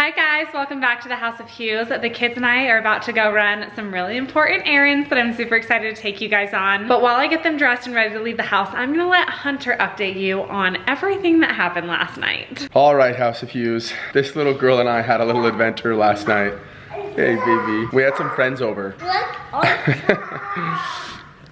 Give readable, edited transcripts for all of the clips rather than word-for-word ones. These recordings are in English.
Hi guys, welcome back to the House of Hughes. The kids and I are about to go run some really important errands that I'm super excited to take you guys on. But while I get them dressed and ready to leave the house, I'm gonna let Hunter update you on everything that happened last night. All right, House of Hughes. This little girl and I had a little adventure last night. Hey, baby. We had some friends over.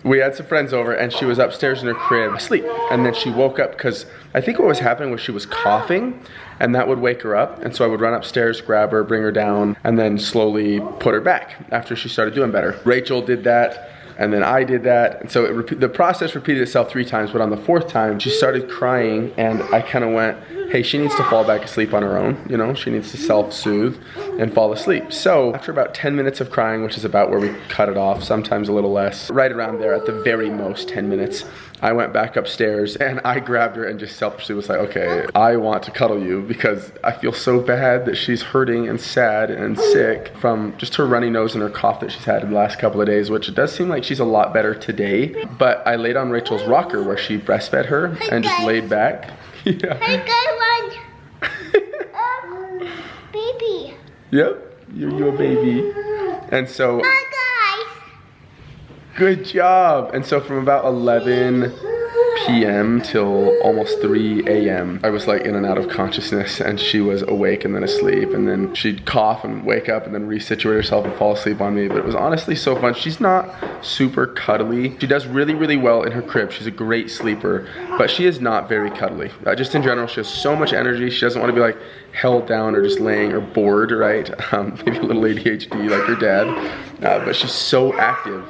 We had some friends over and she was upstairs in her crib asleep, and then she woke up because I think what was happening was she was coughing and that would wake her up, and so I would run upstairs, grab her, bring her down, and then slowly put her back after she started doing better. Rachel did that, and then I did that, and so the process repeated itself 3 times, but on the 4th time she started crying and I kind of went, hey, she needs to fall back asleep on her own, you know, she needs to self-soothe and fall asleep. So after about 10 minutes of crying, which is about where we cut it off, sometimes a little less, right around there at the very most 10 minutes, I went back upstairs and I grabbed her and just self-soothed, was like, okay, I want to cuddle you because I feel so bad that she's hurting and sad and sick from just her runny nose and her cough that she's had in the last couple of days, which it does seem like she's a lot better today. But I laid on Rachel's rocker where she breastfed her and just laid back. Yeah. Hey, good one. Baby. Yep, you're a baby. And so, Hi, guys. good job. And so from about 11 p.m. till almost 3 a.m. I was like in and out of consciousness, and she was awake and then asleep, and then she'd cough and wake up and then resituate herself and fall asleep on me. But it was honestly so fun. She's not super cuddly. She does really, really well in her crib. She's a great sleeper, but she is not very cuddly. Just in general, she has so much energy. She doesn't want to be like held down or just laying or bored, right? Maybe a little ADHD like her dad, but she's so active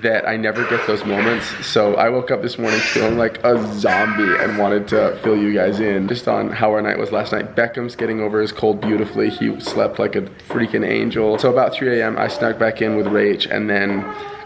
that I never get those moments. So I woke up this morning feeling like a zombie and wanted to fill you guys in just on how our night was last night. Beckham's getting over his cold beautifully. He slept like a freaking angel. So about 3 a.m. I snuck back in with Rach, and then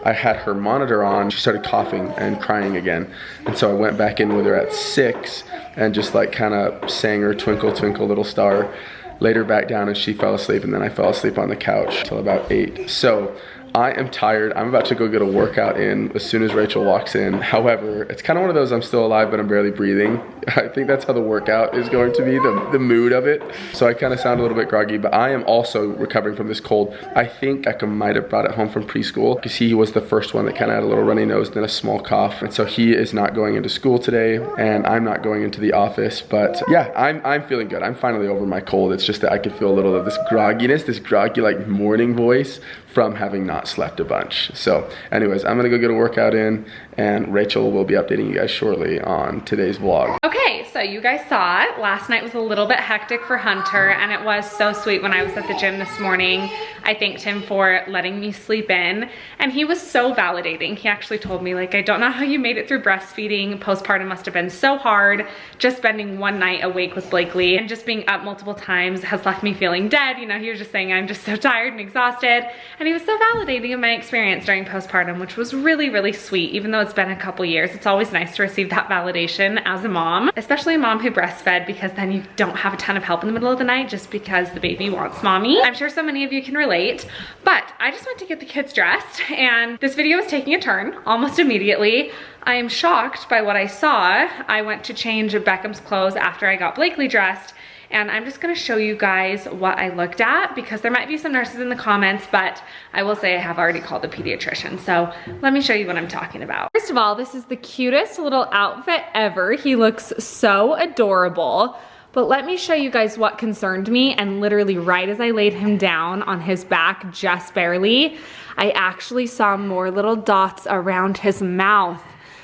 I had her monitor on. She started coughing and crying again. And so I went back in with her at 6 and just like kind of sang her Twinkle Twinkle Little Star. Laid her back down and she fell asleep, and then I fell asleep on the couch till about 8. So I am tired. I'm about to go get a workout in as soon as Rachel walks in. However, it's kind of one of those I'm still alive but I'm barely breathing. I think that's how the workout is going to be, the mood of it. So I kind of sound a little bit groggy, but I am also recovering from this cold. I think Beckham might have brought it home from preschool because he was the first one that kind of had a little runny nose and then a small cough. And so he is not going into school today, and I'm not going into the office. But yeah, I'm feeling good. I'm finally over my cold. It's just that I could feel a little of this grogginess, this groggy like morning voice from having not slept a bunch. So anyways, I'm gonna go get a workout in, and Rachel will be updating you guys shortly on today's vlog. Okay, so you guys saw it. Last night was a little bit hectic for Hunter, and it was so sweet when I was at the gym this morning. I thanked him for letting me sleep in, and he was so validating. He actually told me, like, I don't know how you made it through breastfeeding. Postpartum must have been so hard. Just spending one night awake with Blakely and just being up multiple times has left me feeling dead. You know, he was just saying I'm just so tired and exhausted, and he was so validating of my experience during postpartum, which was really, really sweet. Even though it's been a couple years, it's always nice to receive that validation as a mom, especially a mom who breastfed, because then you don't have a ton of help in the middle of the night just because the baby wants mommy. I'm sure so many of you can relate, but I just went to get the kids dressed, and this video is taking a turn almost immediately. I am shocked by what I saw. I went to change Beckham's clothes after I got Blakely dressed, and I'm just gonna show you guys what I looked at because there might be some nurses in the comments, but I will say I have already called the pediatrician. So let me show you what I'm talking about. First of all, this is the cutest little outfit ever. He looks so adorable. But let me show you guys what concerned me, and literally right as I laid him down on his back, just barely, I actually saw more little dots around his mouth.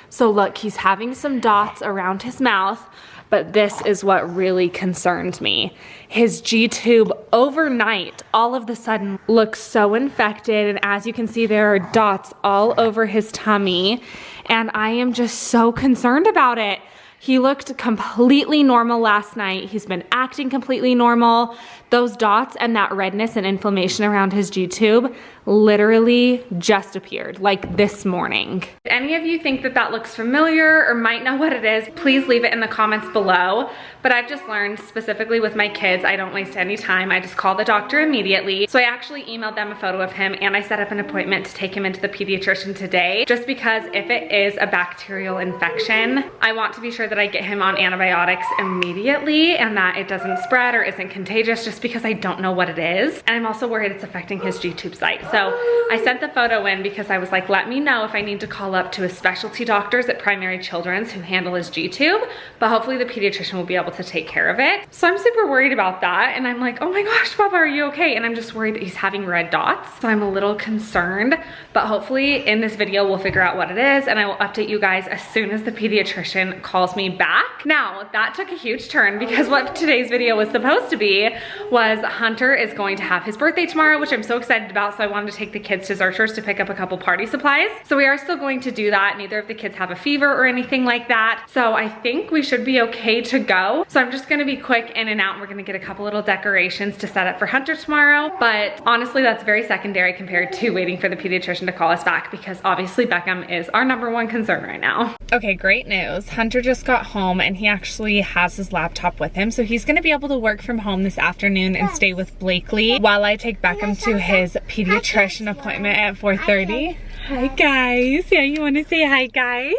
So look, he's having some dots around his mouth, but this is what really concerned me. His G-tube overnight, all of a sudden, looks so infected, and as you can see, there are dots all over his tummy, and I am just so concerned about it. He looked completely normal last night. He's been acting completely normal. Those dots and that redness and inflammation around his G-tube literally just appeared, like this morning. If any of you think that that looks familiar or might know what it is, please leave it in the comments below. But I've just learned, specifically with my kids, I don't waste any time. I just call the doctor immediately. So I actually emailed them a photo of him, and I set up an appointment to take him into the pediatrician today, just because if it is a bacterial infection, I want to be sure that that I get him on antibiotics immediately and that it doesn't spread or isn't contagious, just because I don't know what it is. And I'm also worried it's affecting his G-tube site. So I sent the photo in because I was like, let me know if I need to call up to his specialty doctors at Primary Children's who handle his G-tube, but hopefully the pediatrician will be able to take care of it. So I'm super worried about that. And I'm like, oh my gosh, Bubba, are you okay? And I'm just worried that he's having red dots. So I'm a little concerned, but hopefully in this video, we'll figure out what it is and I will update you guys as soon as the pediatrician calls me back. Now, that took a huge turn because what today's video was supposed to be was Hunter is going to have his birthday tomorrow, which I'm so excited about. So I wanted to take the kids to Zurcher's to pick up a couple party supplies. So we are still going to do that. Neither of the kids have a fever or anything like that. So I think we should be okay to go. So I'm just gonna be quick in and out and we're gonna get a couple little decorations to set up for Hunter tomorrow. But honestly, that's very secondary compared to waiting for the pediatrician to call us back because obviously Beckham is our #1 concern right now. Okay, great news. Hunter just got home and he actually has his laptop with him. So he's gonna be able to work from home this afternoon and stay with Blakely while I take Beckham to his pediatrician appointment at 4:30. Hi guys. Yeah, you wanna say hi guys?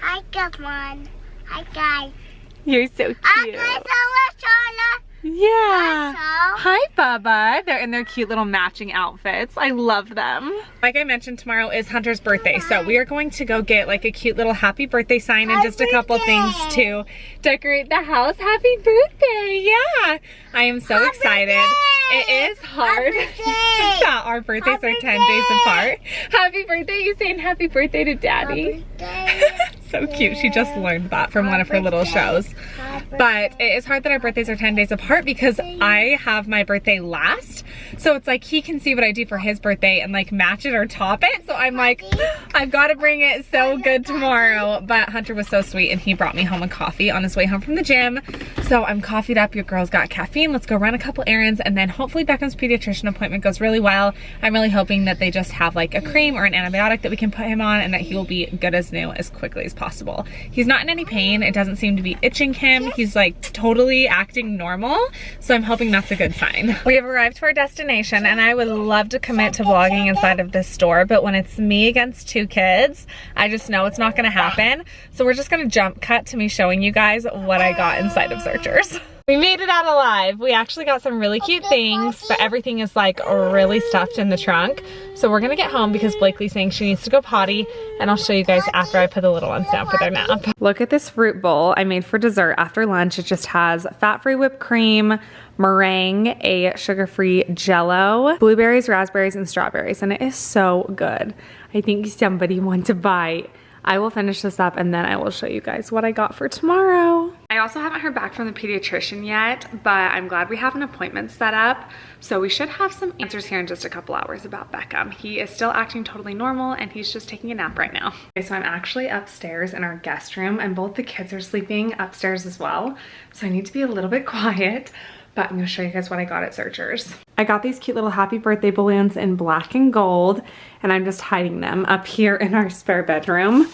Hi, come on. Hi, guys. You're so cute. Yeah. Hi, Bubba. They're in their cute little matching outfits. I love them. Like I mentioned, tomorrow is Hunter's birthday. So we are going to go get like a cute little happy birthday sign and just a couple things to decorate the house. Happy birthday. Yeah. I am so excited. It is hard. Yeah, our birthdays are 10 days apart. Happy birthday. You saying happy birthday to Daddy? So cute. She just learned that from one of her little shows. But it is hard that our birthdays are 10 days apart because I have my birthday last. So it's like he can see what I do for his birthday and like match it or top it. So I'm like, I've got to bring it so good tomorrow. But Hunter was so sweet and he brought me home a coffee on his way home from the gym. So I'm coffeeed up. Your girl's got caffeine. Let's go run a couple errands and then hopefully Beckham's pediatrician appointment goes really well. I'm really hoping that they just have like a cream or an antibiotic that we can put him on and that he will be good as new as quickly as possible. He's not in any pain. It doesn't seem to be itching him. He's like totally acting normal. So I'm hoping that's a good sign. We have arrived to our destination and I would love to commit to vlogging inside of this store, but when it's me against 2 kids, I just know it's not gonna happen. So we're just gonna jump cut to me showing you guys what I got inside of Zurcher's. We made it out alive. We actually got some really cute things, but everything is like really stuffed in the trunk. So we're gonna get home because Blakely's saying she needs to go potty, and I'll show you guys after I put the little ones down for their nap. Look at this fruit bowl I made for dessert after lunch. It just has fat-free whipped cream, meringue, a sugar-free jello, blueberries, raspberries, and strawberries, and it is so good. I think somebody wants a bite. I will finish this up and then I will show you guys what I got for tomorrow. I also haven't heard back from the pediatrician yet, but I'm glad we have an appointment set up. So we should have some answers here in just a couple hours about Beckham. He is still acting totally normal and he's just taking a nap right now. Okay, so I'm actually upstairs in our guest room and both the kids are sleeping upstairs as well. So I need to be a little bit quiet. But I'm gonna show you guys what I got at Zurcher's. I got these cute little happy birthday balloons in black and gold, and I'm just hiding them up here in our spare bedroom.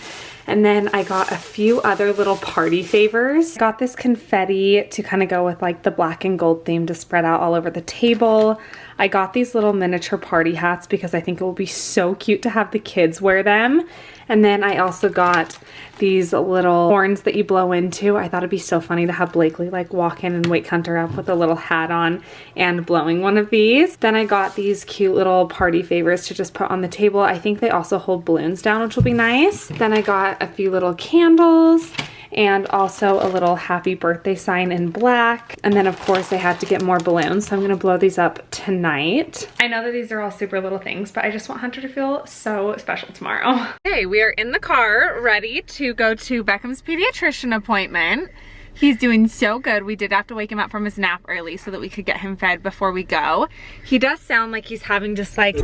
And then I got a few other little party favors. Got this confetti to kind of go with like the black and gold theme to spread out all over the table. I got these little miniature party hats because I think it will be so cute to have the kids wear them. And then I also got these little horns that you blow into. I thought it'd be so funny to have Blakely like walk in and wake Hunter up with a little hat on and blowing one of these. Then I got these cute little party favors to just put on the table. I think they also hold balloons down, which will be nice. Then I got a few little candles and also a little happy birthday sign in black. And then of course I had to get more balloons, so I'm gonna blow these up tonight. I know that these are all super little things, but I just want Hunter to feel so special tomorrow. Okay, we are in the car ready to go to Beckham's pediatrician appointment. He's doing so good. We did have to wake him up from his nap early so that we could get him fed before we go. He does sound like he's having just like,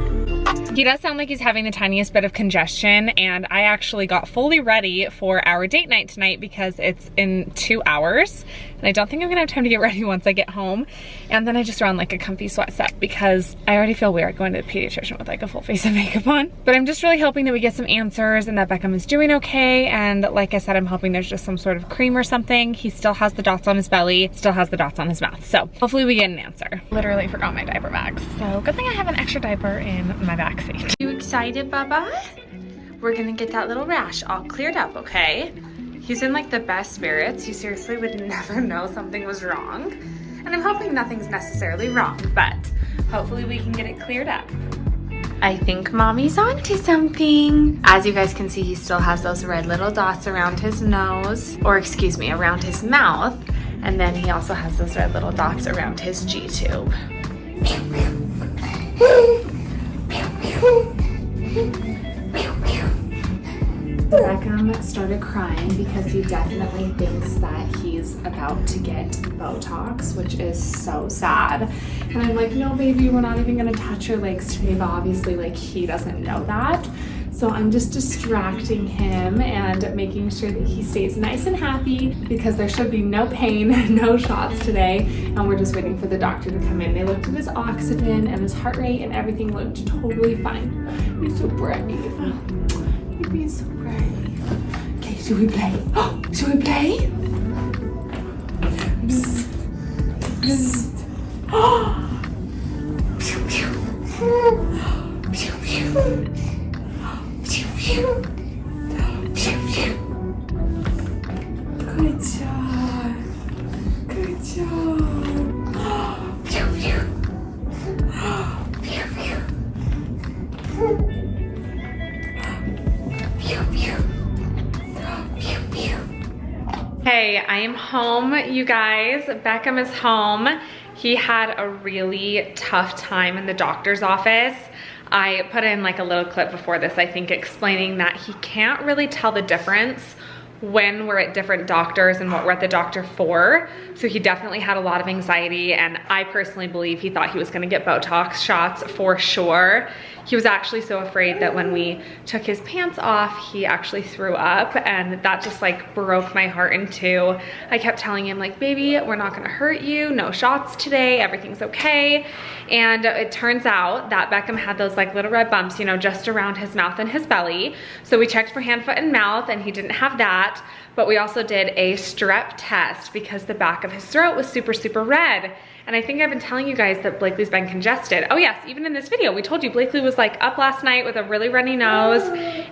he does sound like he's having the tiniest bit of congestion, and I actually got fully ready for our date night tonight because it's in 2 hours. And I don't think I'm gonna have time to get ready once I get home. And then I just throw on like a comfy sweat set because I already feel weird going to the pediatrician with like a full face of makeup on. But I'm just really hoping that we get some answers and that Beckham is doing okay. And like I said, I'm hoping there's just some sort of cream or something. He still has the dots on his belly, still has the dots on his mouth. So hopefully we get an answer. Literally forgot my diaper bag. So good thing I have an extra diaper in my backseat. You excited, Bubba? We're gonna get that little rash all cleared up, okay? He's in like the best spirits. He seriously would never know something was wrong. And I'm hoping nothing's necessarily wrong, but hopefully we can get it cleared up. I think mommy's onto something. As you guys can see, he still has those red little dots around his nose, or excuse me, around his mouth. And then he also has those red little dots around his G-tube. Beckham started crying because he definitely thinks that he's about to get Botox, which is so sad. And I'm like, no baby, we're not even gonna touch your legs today, but obviously like he doesn't know that. So I'm just distracting him and making sure that he stays nice and happy because there should be no pain, no shots today. And we're just waiting for the doctor to come in. They looked at his oxygen and his heart rate and everything looked totally fine. He's so brave. You're being so brave. Okay, should we play? Should we play? Bzz. Bzz. Pew, pew. Pew, pew. Pew, pew. Pew, pew. Good job. Good job. Pew, pew. Pew, pew. Pew, pew. Pew, pew. Hey, I am home, you guys. Beckham is home. He had a really tough time in the doctor's office. I put in like a little clip before this, I think, explaining that he can't really tell the difference when we're at different doctors and what we're at the doctor for. So he definitely had a lot of anxiety, and I personally believe he thought he was gonna get Botox shots for sure. He was actually so afraid that when we took his pants off, he actually threw up, and that just like broke my heart in two. I kept telling him like, baby, we're not gonna hurt you, no shots today, everything's okay. And it turns out that Beckham had those like little red bumps, you know, just around his mouth and his belly. So we checked for hand, foot, and mouth, and he didn't have that. But we also did a strep test because the back of his throat was super, super red. And I think I've been telling you guys that Blakely's been congested. Oh yes, even in this video, we told you Blakely was like up last night with a really runny nose.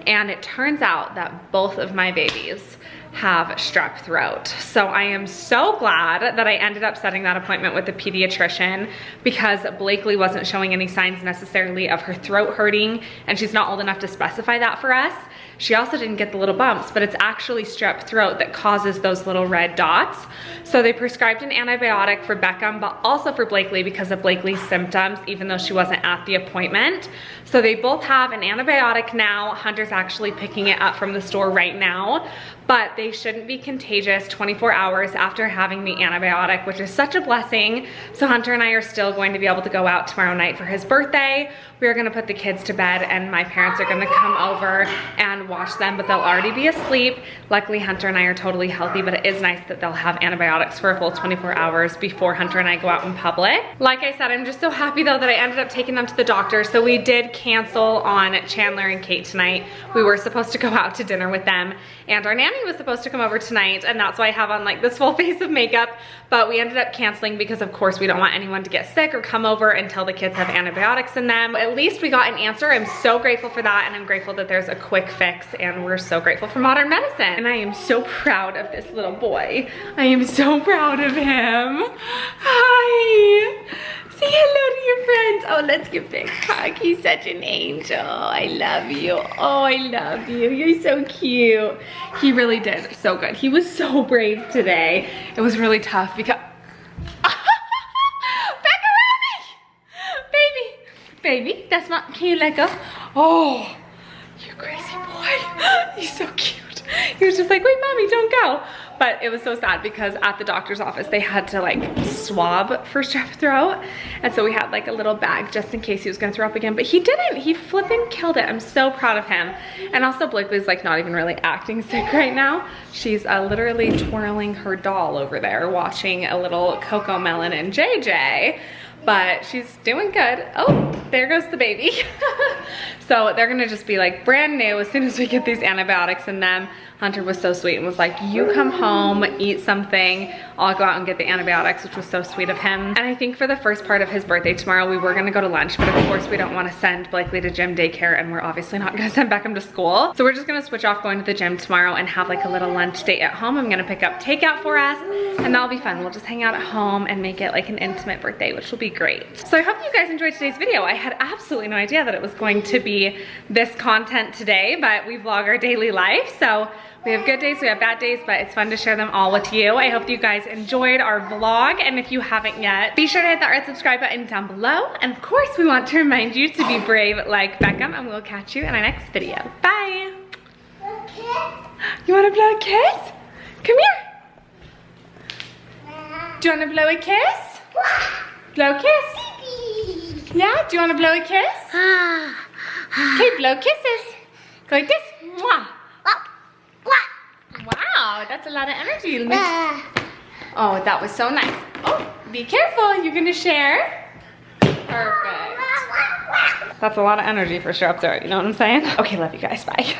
And it turns out that both of my babies have strep throat. So I am so glad that I ended up setting that appointment with the pediatrician because Blakely wasn't showing any signs necessarily of her throat hurting, and she's not old enough to specify that for us. She also didn't get the little bumps, but it's actually strep throat that causes those little red dots. So they prescribed an antibiotic for Beckham, but also for Blakely because of Blakely's symptoms, even though she wasn't at the appointment. So they both have an antibiotic now. Hunter's actually picking it up from the store right now, but they shouldn't be contagious 24 hours after having the antibiotic, which is such a blessing. So Hunter and I are still going to be able to go out tomorrow night for his birthday. We are gonna put the kids to bed and my parents are gonna come over and watch them, but they'll already be asleep. Luckily, Hunter and I are totally healthy, but it is nice that they'll have antibiotics for a full 24 hours before Hunter and I go out in public. Like I said, I'm just so happy though that I ended up taking them to the doctor. So we did cancel on Chandler and Kate tonight. We were supposed to go out to dinner with them, and our nanny was supposed to come over tonight, and that's why I have on like this full face of makeup, but we ended up canceling because of course we don't want anyone to get sick or come over until the kids have antibiotics in them. At least we got an answer. I'm so grateful for that, and I'm grateful that there's a quick fix, and we're so grateful for modern medicine. And I am so proud of this little boy. I am so proud of him. Hi. Say hello to your friends. Oh, let's give a big hug. He's such an angel. I love you. Oh, I love you. You're so cute. He really did so good. He was so brave today. It was really tough because... Back around me! Baby. Baby, that's not... Can you let go? Oh, you crazy boy. He's so cute. He was just like, wait, mommy, don't go. But it was so sad because at the doctor's office, they had to like swab for strep throat. And so we had like a little bag just in case he was gonna throw up again, but he didn't. He flippin' killed it. I'm so proud of him. And also Blakely's like not even really acting sick right now. She's literally twirling her doll over there, watching a little Coco Melon and JJ. but she's doing good. Oh, there goes the baby. So they're gonna just be like brand new as soon as we get these antibiotics in them. Hunter was so sweet and was like, you come home, eat something, I'll go out and get the antibiotics, which was so sweet of him. And I think for the first part of his birthday tomorrow, we were gonna go to lunch, but of course we don't wanna send Blakely to gym daycare, and we're obviously not gonna send Beckham to school. So we're just gonna switch off going to the gym tomorrow and have like a little lunch date at home. I'm gonna pick up takeout for us, and that'll be fun. We'll just hang out at home and make it like an intimate birthday, which will be great. So I hope you guys enjoyed today's video. I had absolutely no idea that it was going to be this content today, but we vlog our daily life. So we have good days, we have bad days, but it's fun to share them all with you. I hope you guys enjoyed our vlog, and if you haven't yet, be sure to hit that red subscribe button down below. And of course, we want to remind you to be brave like Beckham, and we'll catch you in our next video. Bye. You wanna blow a kiss? Come here. Do you wanna blow a kiss? Blow a kiss? Yeah, do you wanna blow a kiss? Okay, blow kisses. Go like this. Mwah. Wow, that's a lot of energy. Oh, that was so nice. Oh, be careful, you're gonna share. Perfect. That's a lot of energy for sure up there, you know what I'm saying? Okay, love you guys, bye.